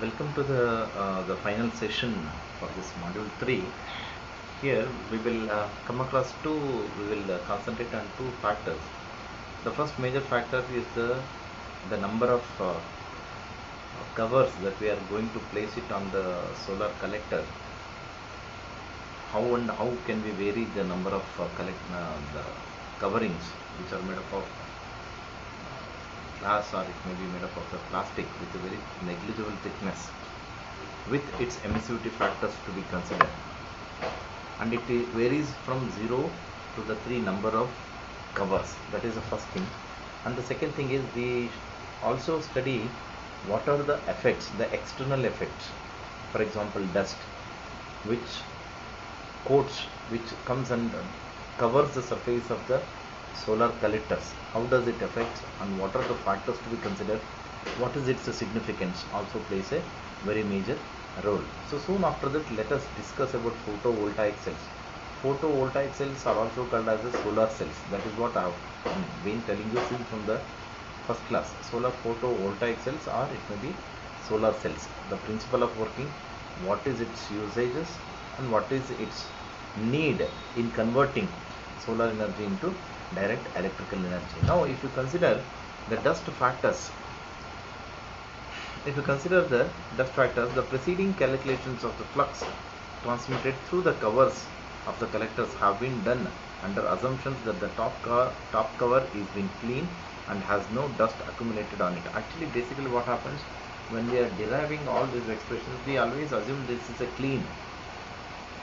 Welcome to the final session for this module 3. Here we will come across two. We will concentrate on two factors. The first major factor is the number of covers that we are going to place it on the solar collector. How can we vary the number of the coverings which are made up of glass, or it may be made up of the plastic with a very negligible thickness, with its emissivity factors to be considered, and it varies from 0 to the 3 number of covers. That is the first thing. And the second thing is we also study what are the effects, the external effects. For example, dust which comes and covers the surface of the solar collectors. How does it affect, and what are the factors to be considered? What is its significance also plays a very major role. So soon after that, let us discuss about photovoltaic cells. Photovoltaic cells are also called as the solar cells. That is what I have been telling you since from the first class. Solar photovoltaic cells, or it may be solar cells. The principle of working, what is its usages, and what is its need in converting solar energy into direct electrical energy. Now if you consider the dust factors, the preceding calculations of the flux transmitted through the covers of the collectors have been done under assumptions that the top cover is being clean and has no dust accumulated on it. Actually, basically what happens when we are deriving all these expressions, we always assume this is a clean.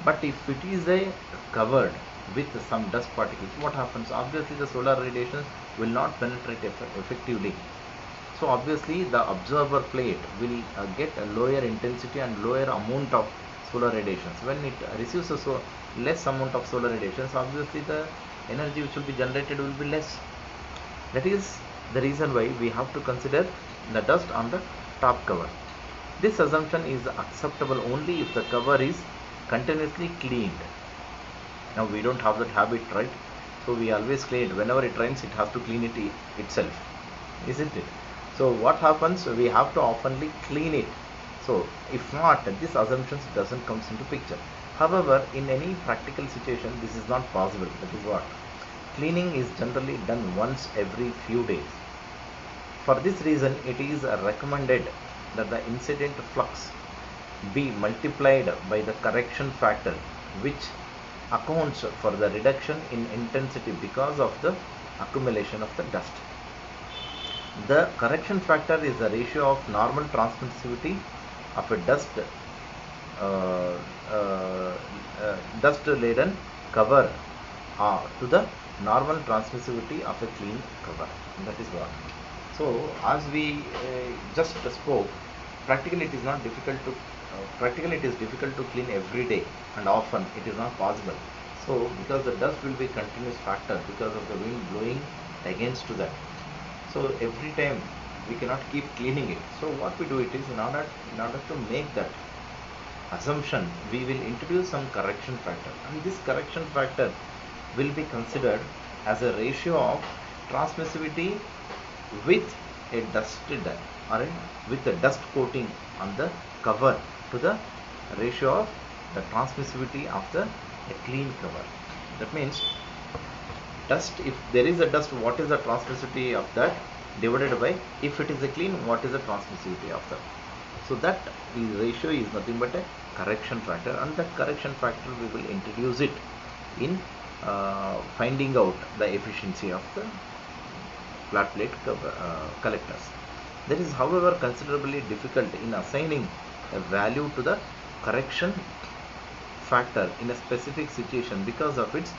But if it is a covered with some dust particles, what happens? Obviously the solar radiations will not penetrate effectively. So obviously the absorber plate will get a lower intensity and lower amount of solar radiations. When it receives a less amount of solar radiations, obviously the energy which will be generated will be less. That is the reason why we have to consider the dust on the top cover. This assumption is acceptable only if the cover is continuously cleaned. Now we don't have that habit, right? So we always clean it. Whenever it rains, it has to clean it itself, isn't it? So what happens? We have to oftenly clean it. So if not, this assumption doesn't come into picture. However, in any practical situation, this is not possible. That is what cleaning is generally done once every few days. For this reason, it is recommended that the incident flux be multiplied by the correction factor, which accounts for the reduction in intensity because of the accumulation of the dust. The correction factor is the ratio of normal transmissivity of a dust laden cover to the normal transmissivity of a clean cover. That is what. So as we just spoke, practically it is not difficult to practically it is difficult to clean every day, and often it is not possible. So because the dust will be continuous factor because of the wind blowing against to that, so every time we cannot keep cleaning it. So what we do it is, in order to make that assumption, we will introduce some correction factor, and this correction factor will be considered as a ratio of transmissivity with a dusted or with a dust coating on the cover to the ratio of the transmissivity of the clean cover. That means dust, if there is a dust, what is the transmissivity of that, divided by, if it is a clean, what is the transmissivity of that. So that ratio is nothing but a correction factor, and that correction factor we will introduce it in finding out the efficiency of the flat plate collectors. That is, however, considerably difficult in assigning a value to the correction factor in a specific situation because of its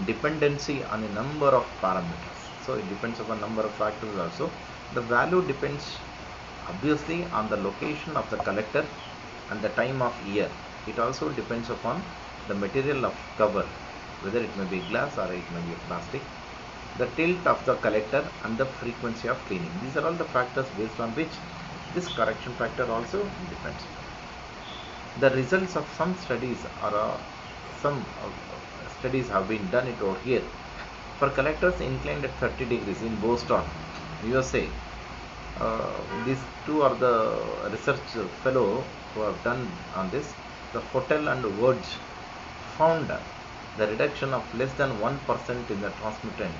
dependency on a number of parameters. So it depends upon number of factors also. The value depends obviously on the location of the collector and the time of year. It also depends upon the material of cover, whether it may be glass or it may be plastic, the tilt of the collector, and the frequency of cleaning. These are all the factors based on which this correction factor also depends. The results of some studies have been done it over here. For collectors inclined at 30 degrees in Boston, USA, These two are the research fellow who have done on this. The Hotel and Verge found the reduction of less than 1% in the transmittant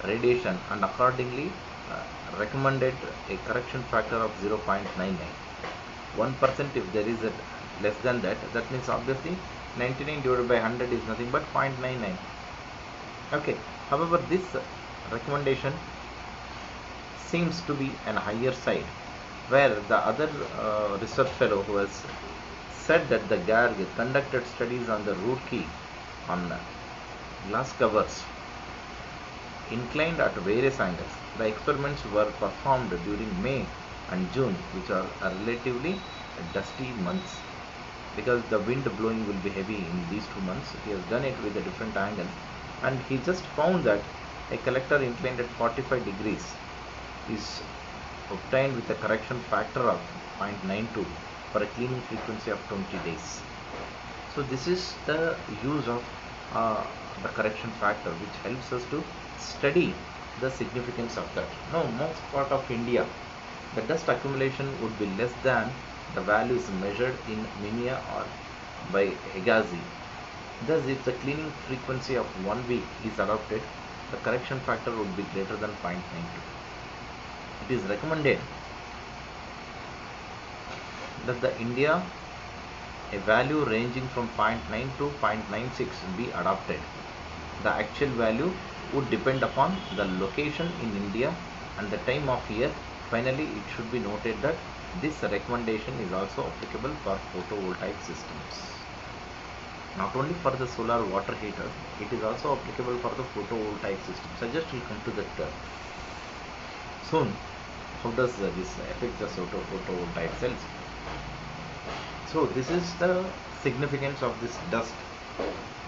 radiation and accordingly recommended a correction factor of 0.99. 1% if there is a less than that, that means obviously 99 divided by 100 is nothing but 0.99. Okay, however, this recommendation seems to be an higher side, where the other research fellow who has said that the Garg conducted studies on the root key on glass covers inclined at various angles. The experiments were performed during May and June, which are relatively dusty months. Because the wind blowing will be heavy in these 2 months, he has done it with a different angle, and he just found that a collector inclined at 45 degrees is obtained with a correction factor of 0.92 for a cleaning frequency of 20 days. So this is the use of the correction factor, which helps us to study the significance of that. Now, most part of India, the dust accumulation would be less than the values measured in Minia or by Hegazi. Thus, if the cleaning frequency of 1 week is adopted, the correction factor would be greater than 0.92. It is recommended that the India a value ranging from 0.9 to 0.96 be adopted. The actual value would depend upon the location in India and the time of year. Finally, it should be noted that this recommendation is also applicable for photovoltaic systems. Not only for the solar water heaters, it is also applicable for the photovoltaic systems. I just will come to that soon. How does this affect the photovoltaic cells? So this is the significance of this dust.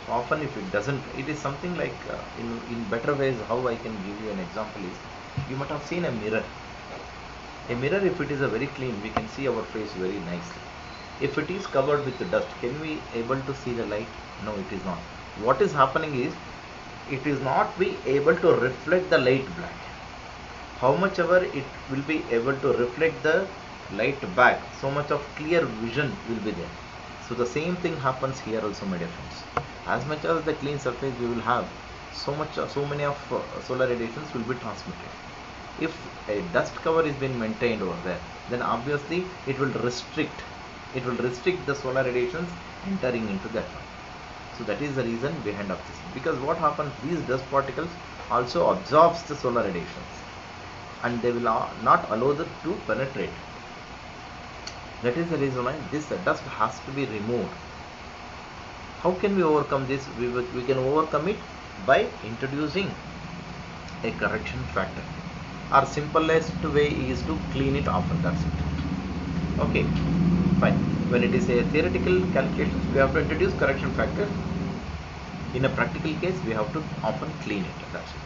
So often if it doesn't, it is something like in better ways. How I can give you an example is, you might have seen a mirror. A mirror, if it is a very clean, we can see our face very nicely. If it is covered with dust, can we able to see the light? No, it is not. What is happening is, it is not be able to reflect the light back. How much ever it will be able to reflect the light back, so much of clear vision will be there. So the same thing happens here also, my dear friends. As much as the clean surface we will have, so many of solar radiations will be transmitted. If a dust cover is being maintained over there, then obviously it will restrict the solar radiations entering into that one. So that is the reason behind of this. Because what happens, these dust particles also absorbs the solar radiations, and they will not allow them to penetrate. That is the reason why this dust has to be removed. How can we overcome this? We can overcome it by introducing a correction factor. Our simplest way is to clean it often. That's it. Okay, fine. When it is a theoretical calculations, we have to introduce correction factor. In a practical case, we have to often clean it. That's it.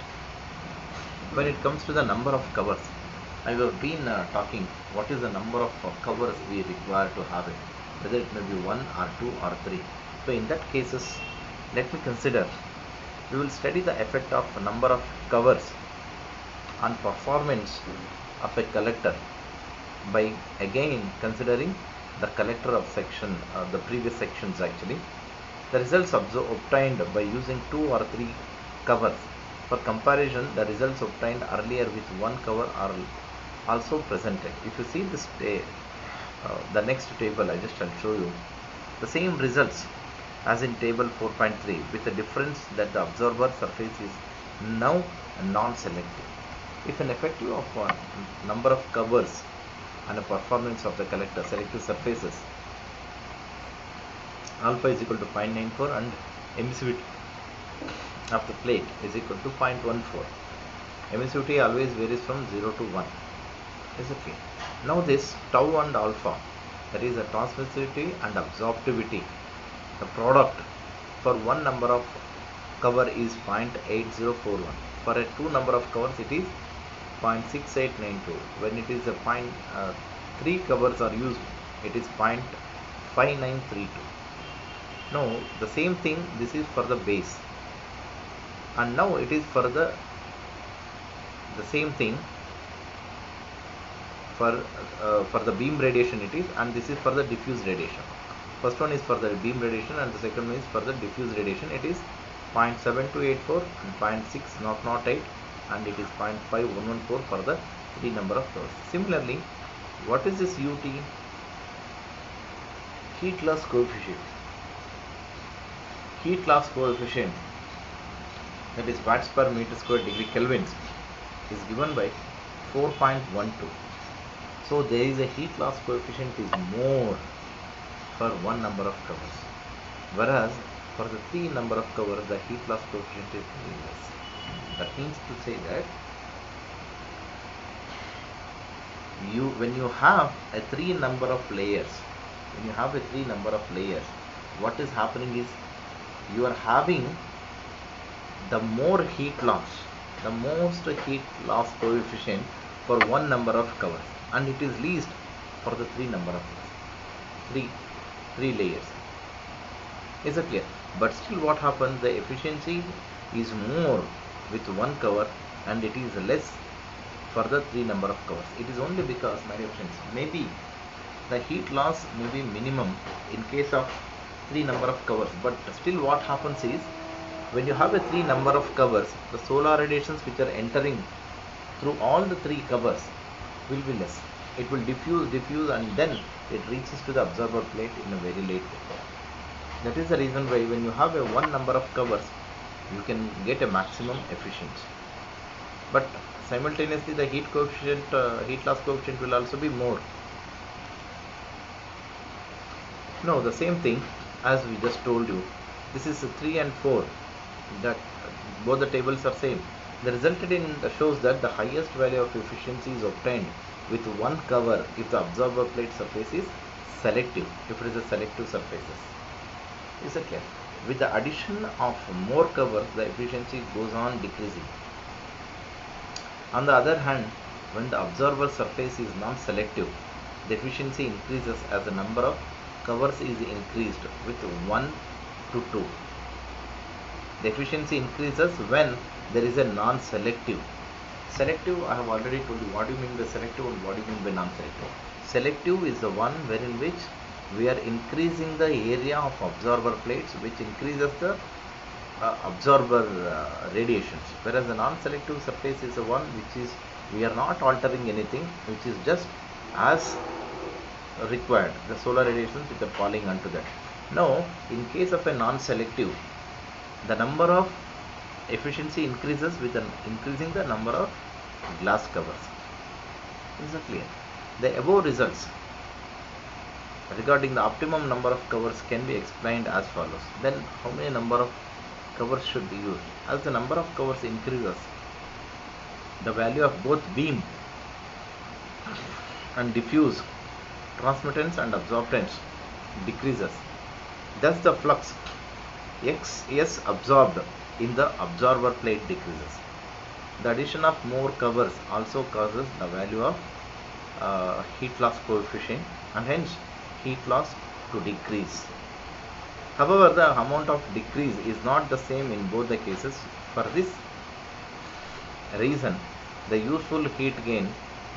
When it comes to the number of covers, I have been talking what is the number of covers we require to have it, whether it may be 1 or 2 or 3. So in that cases, let me consider, we will study the effect of number of covers on performance of a collector by again considering the collector of section, the previous sections actually. The results obtained by using 2 or 3 covers. For comparison, the results obtained earlier with 1 cover are also presented. If you see this the next table, I just shall show you the same results as in table 4.3, with the difference that the absorber surface is now non-selective. If an effective of number of covers and a performance of the collector selective surfaces, alpha is equal to 0.94 and emissivity of the plate is equal to 0.14. Emissivity always varies from 0 to 1. Is okay. Now this tau and alpha, that is the transmissivity and absorptivity, the product for one number of cover is 0.8041. For a 2 number of covers it is 0.6892. When it is a 3 covers are used, it is 0.5932. Now the same thing, this is for the base, and now it is for the same thing for the beam radiation it is, and this is for the diffuse radiation. First one is for the beam radiation and the second one is for the diffuse radiation. It is 0.7284 and 0.6008 and it is 0.5114 for the 3 number of covers. Similarly, what is this UT? Heat loss coefficient. Heat loss coefficient, that is watts per meter square degree Kelvin, is given by 4.12. So there is a heat loss coefficient is more for one number of covers, whereas for the 3 number of covers the heat loss coefficient is less. That means to say that when you have a 3 number of layers, what is happening is you are having the more heat loss, the most heat loss coefficient for one number of covers, and it is least for the 3 number of covers, three layers. Is it clear? But still what happens, the efficiency is more with one cover and it is less for the 3 number of covers. It is only because, my dear friends, maybe the heat loss may be minimum in case of 3 number of covers, but still what happens is when you have a 3 number of covers, the solar radiations which are entering through all the 3 covers will be less. It will diffuse and then it reaches to the absorber plate in a very late way. That is the reason why when you have a 1 number of covers, you can get a maximum efficiency. But simultaneously the heat loss coefficient will also be more. No, the same thing as we just told you. This is 3 and 4. That both the tables are same. The resulted in shows that the highest value of efficiency is obtained with one cover if the absorber plate surface is selective. If it is a selective surfaces. Is it clear? With the addition of more covers, the efficiency goes on decreasing. On the other hand, when the absorber surface is non-selective, the efficiency increases as the number of covers is increased with 1 to 2. The efficiency increases when there is a non-selective. Selective, I have already told you what do you mean by selective and what do you mean by non-selective. Selective is the one wherein which we are increasing the area of absorber plates, which increases the absorber radiations, whereas the non-selective surface is the one which is we are not altering anything, which is just as required, the solar radiations which are falling onto that. Now in case of a non-selective, the number of efficiency increases with increasing the number of glass covers. Is it clear? The above results regarding the optimum number of covers can be explained as follows. Then how many number of covers should be used? As the number of covers increases, the value of both beam and diffuse, transmittance and absorbance decreases. Thus the flux X absorbed in the absorber plate decreases. The addition of more covers also causes the value of heat loss coefficient and hence heat loss to decrease. However, the amount of decrease is not the same in both the cases. For this reason, the useful heat gain,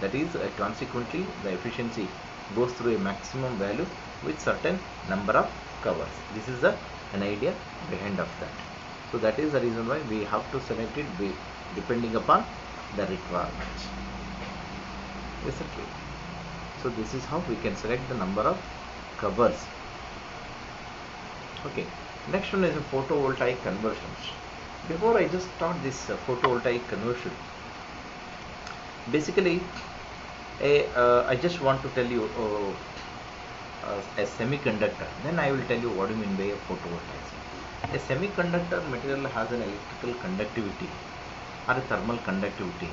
that is consequently the efficiency, goes through a maximum value with certain number of covers. This is an idea behind of that. So that is the reason why we have to select it depending upon the requirements. Is it clear? So this is how we can select the number of covers. Okay, next one is a photovoltaic conversions. Before I just start this photovoltaic conversion, basically I just want to tell you a semiconductor, then I will tell you what do you mean by a photovoltaic. A semiconductor material has an electrical conductivity or a thermal conductivity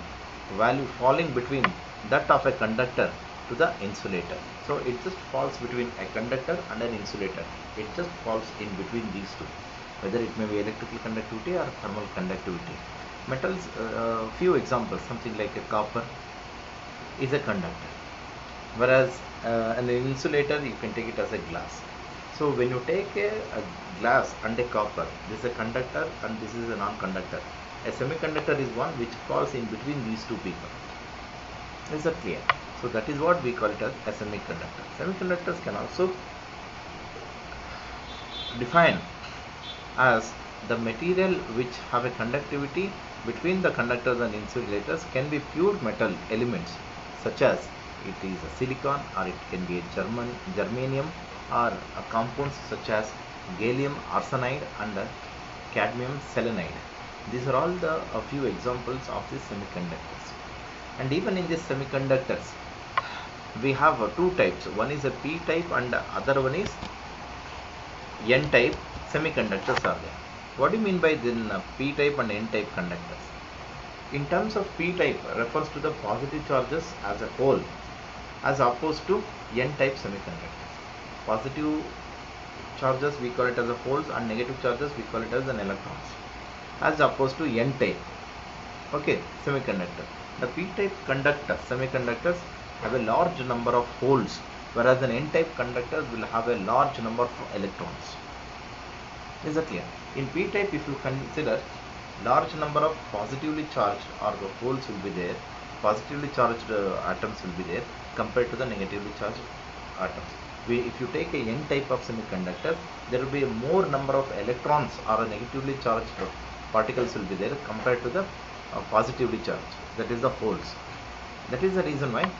value falling between that of a conductor to the insulator. So it just falls between a conductor and an insulator. It just falls in between these two, whether it may be electrical conductivity or thermal conductivity. Metals, few examples, something like a copper is a conductor, whereas an insulator you can take it as a glass. So when you take a glass and a copper, this is a conductor and this is a non-conductor. A semiconductor is one which falls in between these two people. Is that clear? So that is what we call it as a semiconductor. Semiconductors can also define as the material which have a conductivity between the conductors and insulators can be pure metal elements such as it is a silicon, or it can be a germanium, or compounds such as gallium arsenide and cadmium selenide. These are all the a few examples of these semiconductors. And even in these semiconductors we have two types. One is a p type and other one is n type semiconductors are there. What do you mean by then p type and n type conductors? In terms of p type refers to the positive charges as a whole, as opposed to n type semiconductors. Positive charges we call it as a holes, and negative charges we call it as an electrons, as opposed to n type, okay, semiconductor. The p type semiconductors have a large number of holes, whereas an n type conductors will have a large number of electrons. Is that clear? In p type, if you consider large number of positively charged or the holes will be there, positively charged atoms will be there compared to the negatively charged atoms. If you take a n type of semiconductor, there will be a more number of electrons or negatively charged particles will be there compared to the positively charged, that is the holes. That is the reason why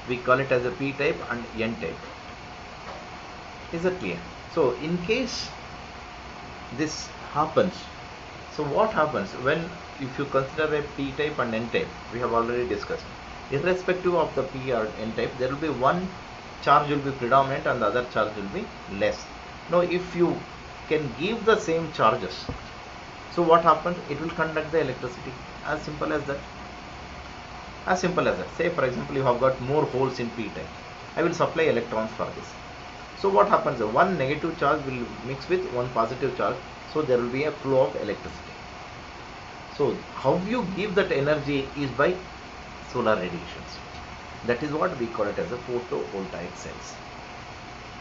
we call it as a p type and n type. Is that clear? So in case this happens, so what happens when, if you consider a p type and n type, we have already discussed, irrespective of the p or n type, there will be one charge will be predominant and the other charge will be less. Now if you can give the same charges, so what happens? It will conduct the electricity. As simple as that. As simple as that. Say for example, you have got more holes in p type. I will supply electrons for this. So what happens? One negative charge will mix with one positive charge, so there will be a flow of electricity. So how you give that energy is by solar radiations. That is what we call it as a photovoltaic cells.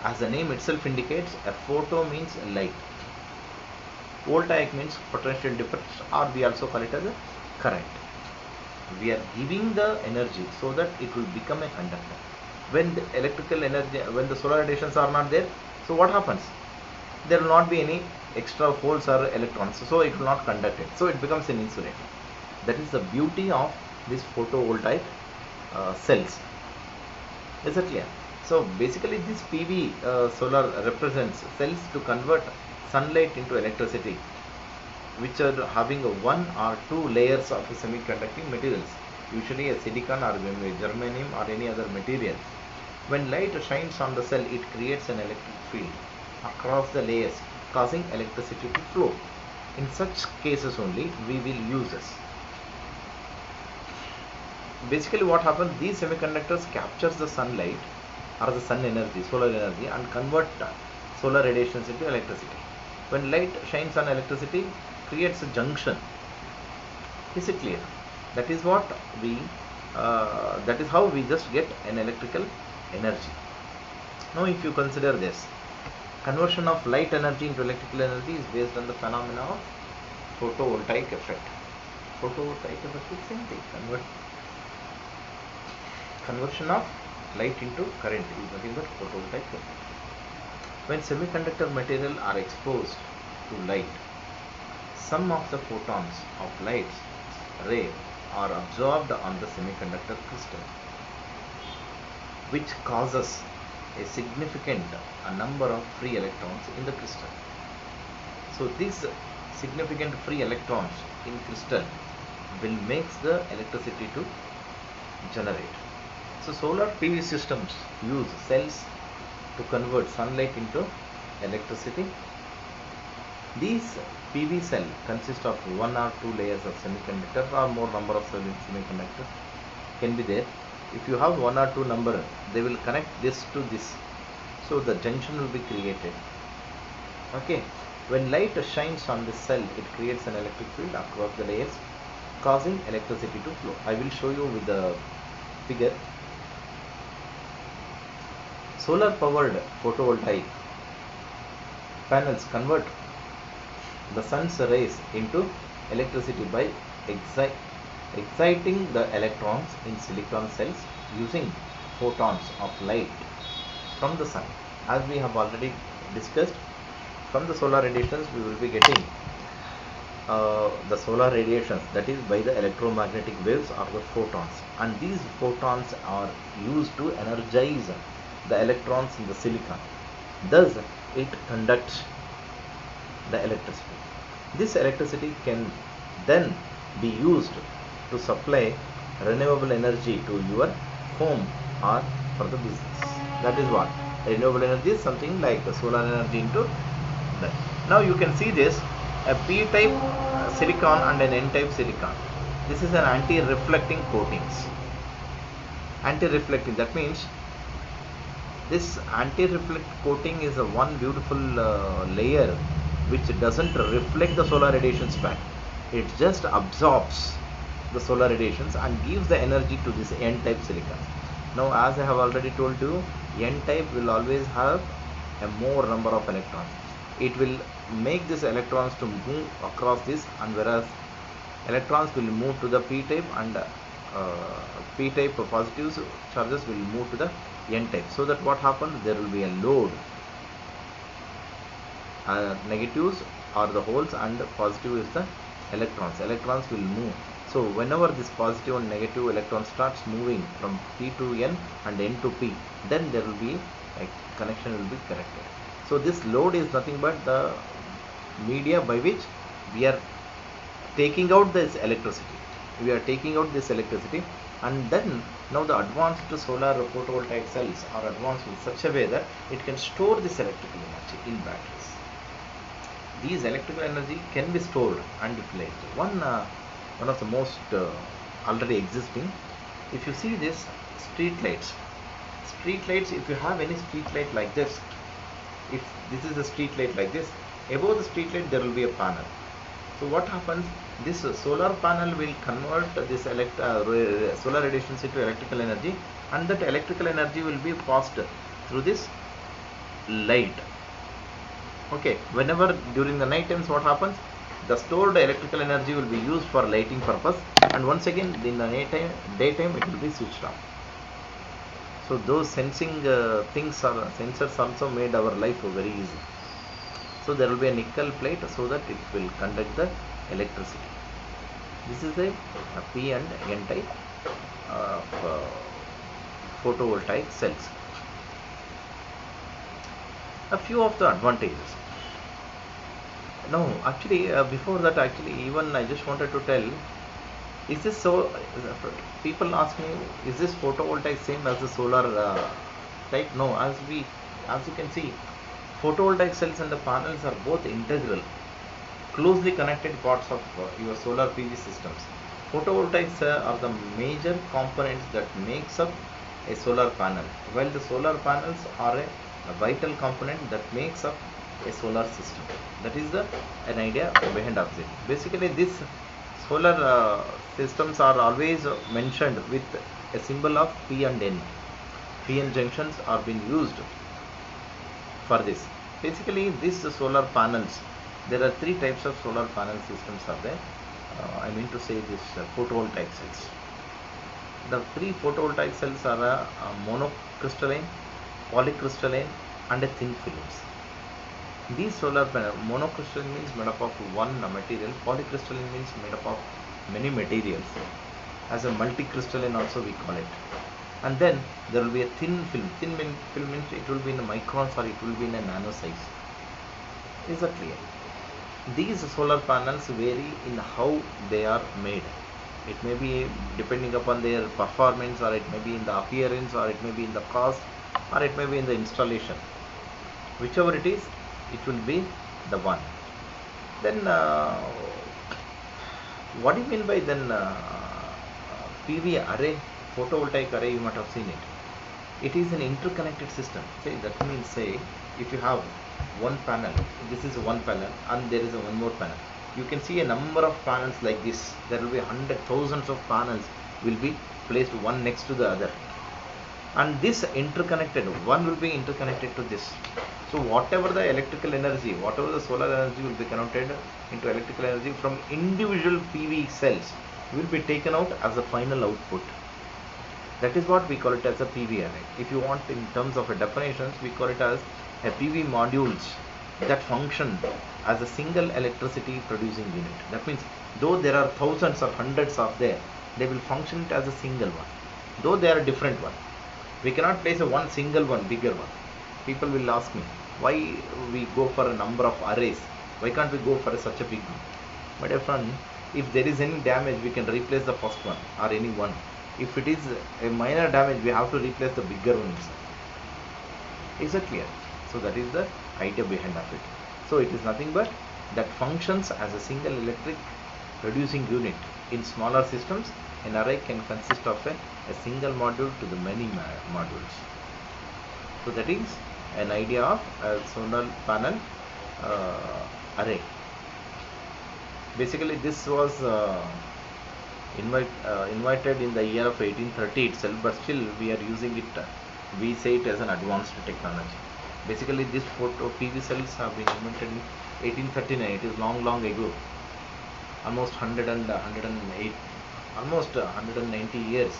As the name itself indicates, a photo means light, voltaic means potential difference, or we also call it as a current. We are giving the energy so that it will become a conductor. When the electrical energy, when the solar radiations are not there, so what happens? There will not be any extra holes or electrons, so it will not conduct it, so it becomes an insulator. That is the beauty of this photovoltaic cells. Is that clear? So basically this PV solar represents cells to convert sunlight into electricity, which are having one or two layers of semiconducting materials, usually a silicon or germanium or any other material. When light shines on the cell, it creates an electric field across the layers, causing electricity to flow. In such cases only we will use this. Basically what happens, these semiconductors captures the sunlight or the sun energy, solar energy, and convert solar radiations into electricity. When light shines on electricity, creates a junction. Is it clear? That is what we that is how we just get an electrical energy. Now if you consider this, conversion of light energy into electrical energy is based on the phenomena of photovoltaic effect. Photovoltaic effect is same thing. Conversion of light into current is nothing but photovoltaic effect. When semiconductor material are exposed to light, some of the photons of light's ray are absorbed on the semiconductor crystal, which causes a significant number of free electrons in the crystal. So these significant free electrons in crystal will make the electricity to generate. So solar PV systems use cells to convert sunlight into electricity. These PV cell consist of one or two layers of semiconductor, or more number of semiconductors can be there. If you have one or two number, they will connect this to this, so the junction will be created. Okay, when light shines on the cell, it creates an electric field across the layers, causing electricity to flow. I will show you with the figure. Solar powered photovoltaic panels convert the sun's rays into electricity by exciting the electrons in silicon cells using photons of light from the sun. As we have already discussed, from the solar radiations we will be getting the solar radiations, that is by the electromagnetic waves or the photons, and these photons are used to energize the electrons in the silicon. Thus it conducts the electricity. This electricity can then be used to supply renewable energy to your home or for the business. That is what renewable energy is, something like the solar energy into that. Now you can see this, a p-type silicon and an n-type silicon. This is an anti-reflecting coatings. Anti-reflecting, that means this anti-reflect coating is a one beautiful layer which doesn't reflect the solar radiations back. It just absorbs the solar radiations and gives the energy to this n-type silicon. Now as I have already told you, n-type will always have a more number of electrons. It will make these electrons to move across this, and whereas electrons will move to the p-type, and p-type positive charges will move to the n-type. So that what happens, there will be a load. Negatives are the holes and positive is the electrons. Electrons will move. So whenever this positive and negative electron starts moving from p to n and n to p, then there will be a connection will be corrected. So this load is nothing but the media by which we are taking out this electricity. We are taking out this electricity, and then now the advanced solar photovoltaic cells are advanced in such a way that it can store this electrical energy in batteries. These electrical energy can be stored and utilized. One of the most already existing, if you see this street lights, if you have any street light like this, if this is a street light like this, above the street light there will be a panel. So what happens, this solar panel will convert this solar radiations into electrical energy, and that electrical energy will be passed through this light. Okay, whenever during the night times what happens, the stored electrical energy will be used for lighting purpose, and once again in the daytime it will be switched off. So those sensing things are sensors also made our life very easy. So there will be a nickel plate so that it will conduct the electricity. This is a p and n type of photovoltaic cells. A few of the advantages. No, actually before that, actually even I just wanted to tell, is this so, people ask me, is this photovoltaic same as the solar type? No, as you can see, photovoltaic cells and the panels are both integral, closely connected parts of your solar PV systems. Photovoltaics are the major components that makes up a solar panel, while the solar panels are a vital component that makes up a solar system. That is an idea behind of it. Basically, these solar systems are always mentioned with a symbol of P and N. PN junctions are being used for this. Basically, these solar panels, there are three types of solar panel systems are there. I mean to say this photovoltaic cells. The three photovoltaic cells are a monocrystalline, polycrystalline, and a thin films. These solar panel, monocrystalline means made up of one material, polycrystalline means made up of many materials. As a multicrystalline also we call it. And then there will be a thin film. Thin film means it will be in a microns or it will be in a nano size. Is that clear? These solar panels vary in how they are made. It may be depending upon their performance, or it may be in the appearance, or it may be in the cost, or it may be in the installation. Whichever it is, it will be the one. Then what do you mean by then PV array, photovoltaic array? You might have seen it. It is an interconnected system. That means if you have one panel, this is one panel, and there is one more panel. You can see a number of panels like this. There will be thousands of panels will be placed one next to the other, and this interconnected, one will be interconnected to this. So whatever the electrical energy, whatever the solar energy will be converted into electrical energy from individual PV cells, will be taken out as a final output. That is what we call it as a PV array. If you want in terms of a definitions, we call it as a PV modules that function as a single electricity producing unit. That means though there are thousands or hundreds of there, they will function it as a single one. Though they are different one, we cannot place a one single one, bigger one. People will ask me why we go for a number of arrays. Why can't we go for such a big one? My dear friend, if there is any damage, we can replace the first one or any one. If it is a minor damage, we have to replace the bigger one itself. Is it clear? So that is the idea behind of it. So it is nothing but that functions as a single electric producing unit. In smaller systems, an array can consist of a single module to the many modules. So that is an idea of a solar panel array. Basically, this was invited in the year of 1830 itself, but still we are using it. We say it as an advanced technology. Basically, this photo PV cells have been invented in 1839. It is long ago, almost 108, almost 190 years.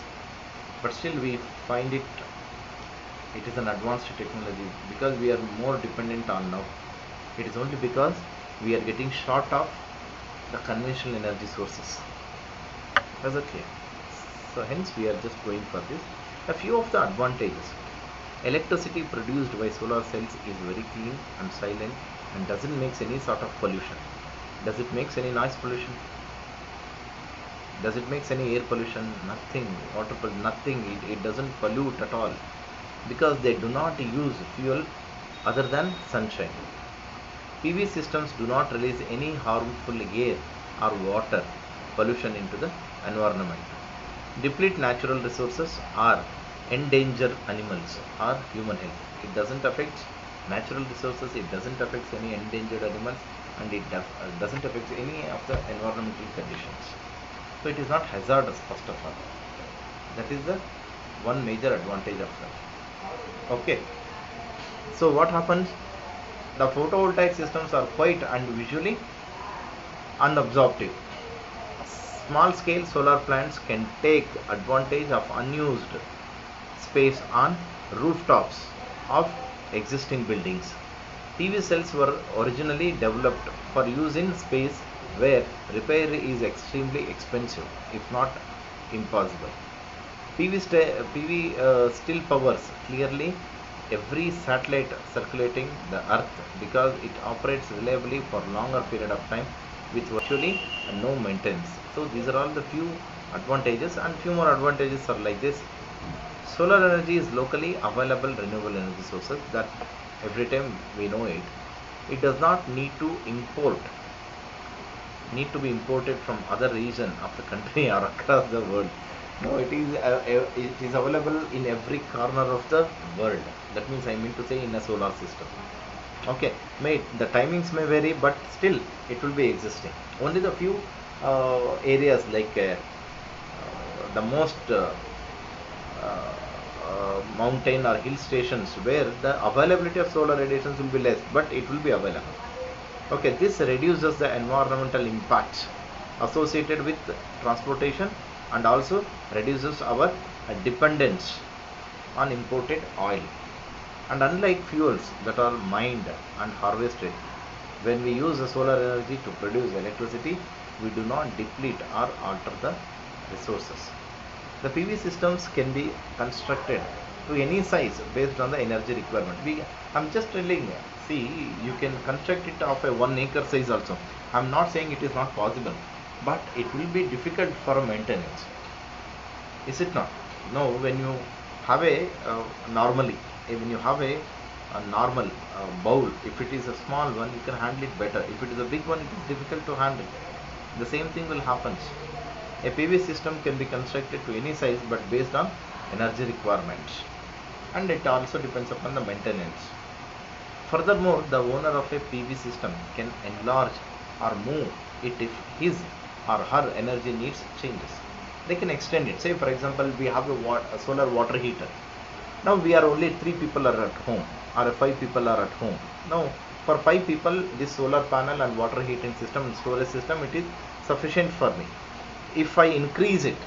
But still, we find it is an advanced technology because we are more dependent on now. It is only because we are getting short of the conventional energy sources. Is it clear? So hence we are just going for this. A few of the advantages. Electricity produced by solar cells is very clean and silent and doesn't make any sort of pollution. Does it make any noise pollution? Does it make any air pollution? Nothing. Water pollution? Nothing. It doesn't pollute at all because they do not use fuel other than sunshine. PV systems do not release any harmful air or water pollution into the environment, deplete natural resources or endanger animals or human health. It doesn't affect natural resources, it doesn't affect any endangered animals, and it doesn't affect any of the environmental conditions. So it is not hazardous, first of all. That is the one major advantage of that. Okay. So what happens? The photovoltaic systems are quiet and visually unabsorptive. Small scale solar plants can take advantage of unused space on rooftops of existing buildings. PV cells were originally developed for use in space where repair is extremely expensive, if not impossible. PV still powers clearly every satellite circulating the earth because it operates reliably for longer period of time with virtually no maintenance. So these are all the few advantages, and few more advantages are like this. Solar energy is locally available renewable energy sources that every time we know it. It does not need to be imported from other region of the country or across the world. No, it is available in every corner of the world. That means I mean to say in a solar system. Okay, the timings may vary, but still it will be existing. Only the few areas like the most mountain or hill stations where the availability of solar radiations will be less, but it will be available. Okay, this reduces the environmental impact associated with transportation and also reduces our dependence on imported oil. And unlike fuels that are mined and harvested, when we use the solar energy to produce electricity, we do not deplete or alter the resources. The PV systems can be constructed to any size based on the energy requirement. I'm just telling, see, you can construct it of a 1 acre size also. I'm not saying it is not possible, but it will be difficult for maintenance. Is it not? No, when you have a normally, when you have a normal bowl, if it is a small one, you can handle it better. If it is a big one, it is difficult to handle. The same thing will happen. A PV system can be constructed to any size but based on energy requirements, and it also depends upon the maintenance. Furthermore, the owner of a PV system can enlarge or move it if his or her energy needs changes. They can extend it. Say for example, we have a solar water heater. Now we are only 3 people are at home, or 5 people are at home. Now for 5 people, this solar panel and water heating system and storage system, it is sufficient for me. if I increase it,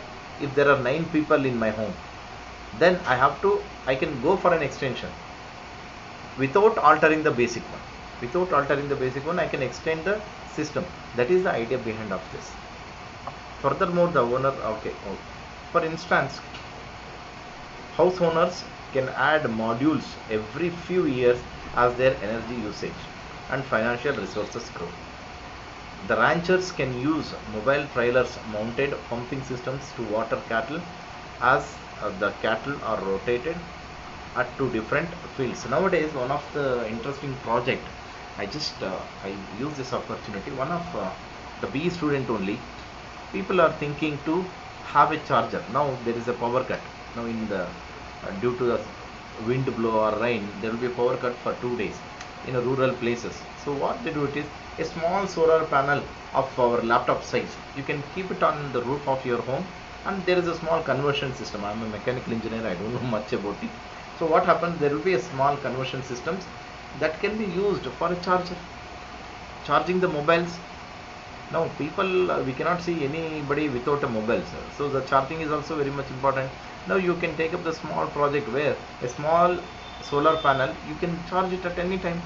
if there are 9 people in my home, then I can go for an extension without altering the basic one. Without altering the basic one, I can extend the system. That is the idea behind of this. Furthermore, the owner, for instance, house owners can add modules every few years as their energy usage and financial resources grow. The ranchers can use mobile trailers mounted pumping systems to water cattle as the cattle are rotated at two different fields. Nowadays, one of the interesting project, I use this opportunity. One of the BE student only, people are thinking to have a charger. Now there is a power cut. Now in the due to the wind blow or rain, there will be a power cut for 2 days in a rural places. So what they do, it is a small solar panel of our laptop size. You can keep it on the roof of your home, and there is a small conversion system. I am a mechanical engineer, I don't know much about it. So what happens, there will be a small conversion systems that can be used for a charger, charging the mobiles. Now people, we cannot see anybody without a mobile, sir. So the charging is also very much important. Now you can take up the small project where a small solar panel, you can charge it at any time.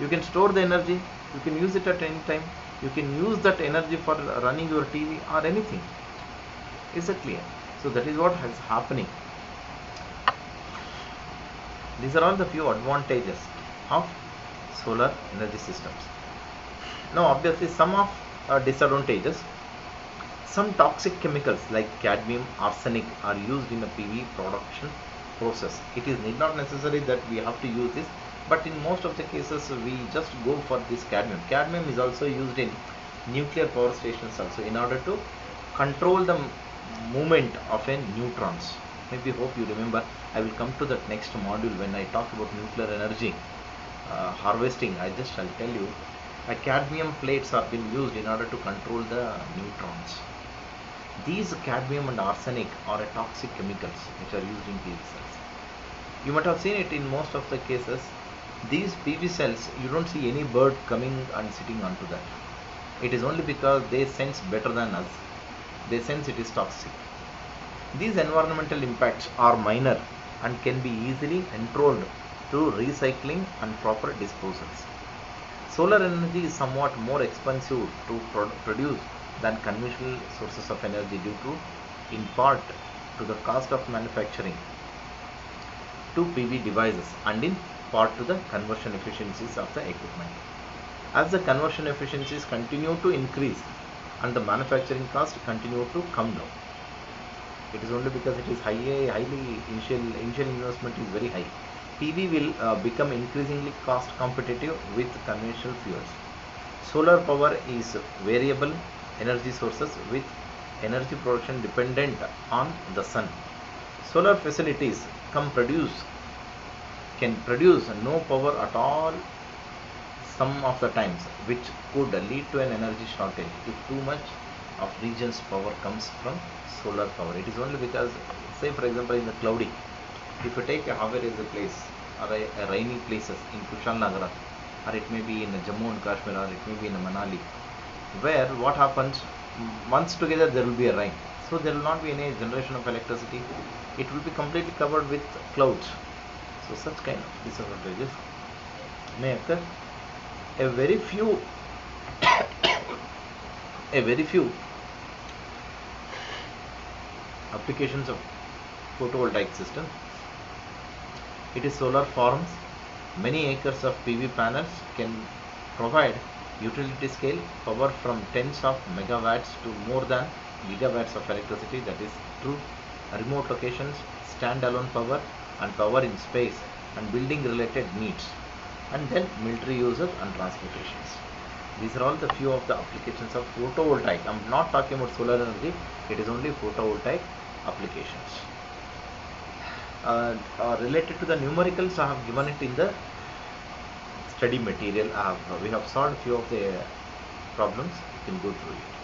You can store the energy, you can use it at any time. You can use that energy for running your TV or anything. Is it clear? So that is what is happening. These are all the few advantages of solar energy systems. Now obviously some of disadvantages. Some toxic chemicals like cadmium, arsenic are used in a PV production process. It is not necessary that we have to use this, but in most of the cases we just go for this cadmium. Cadmium is also used in nuclear power stations also in order to control the movement of a neutrons. Maybe hope you remember. I will come to that next module when I talk about nuclear energy harvesting. I'll tell you, cadmium plates are being used in order to control the neutrons. These cadmium and arsenic are toxic chemicals which are used in PV cells. You might have seen it in most of the cases. These PV cells, you don't see any bird coming and sitting onto that. It is only because they sense better than us. They sense it is toxic. These environmental impacts are minor and can be easily controlled through recycling and proper disposals. Solar energy is somewhat more expensive to produce than conventional sources of energy due to, in part, to the cost of manufacturing to PV devices and in part to the conversion efficiencies of the equipment. As the conversion efficiencies continue to increase and the manufacturing cost continue to come down, it is only because it is highly initial investment is very high. PV will become increasingly cost competitive with conventional fuels. Solar power is variable energy sources with energy production dependent on the sun. Solar facilities can produce no power at all some of the times, which could lead to an energy shortage if too much of region's power comes from solar power. It is only because, say for example, in the cloudy, if you take a Haveri as a place or a rainy places in Kushalnagara, or it may be in Jammu and Kashmir, or it may be in Manali, where what happens, months together there will be a rain, so there will not be any generation of electricity. It will be completely covered with clouds. So such kind of disadvantages may occur. A very few applications of photovoltaic system. It is solar farms. Many acres of PV panels can provide utility scale power from tens of megawatts to more than gigawatts of electricity. That is true. Remote locations, standalone power, and power in space and building related needs, and then military uses and transportations. These are all the few of the applications of photovoltaic. I am not talking about solar energy, it is only photovoltaic applications. Related to the numericals, I have given it in the study material. We have solved few of the problems. You can go through it.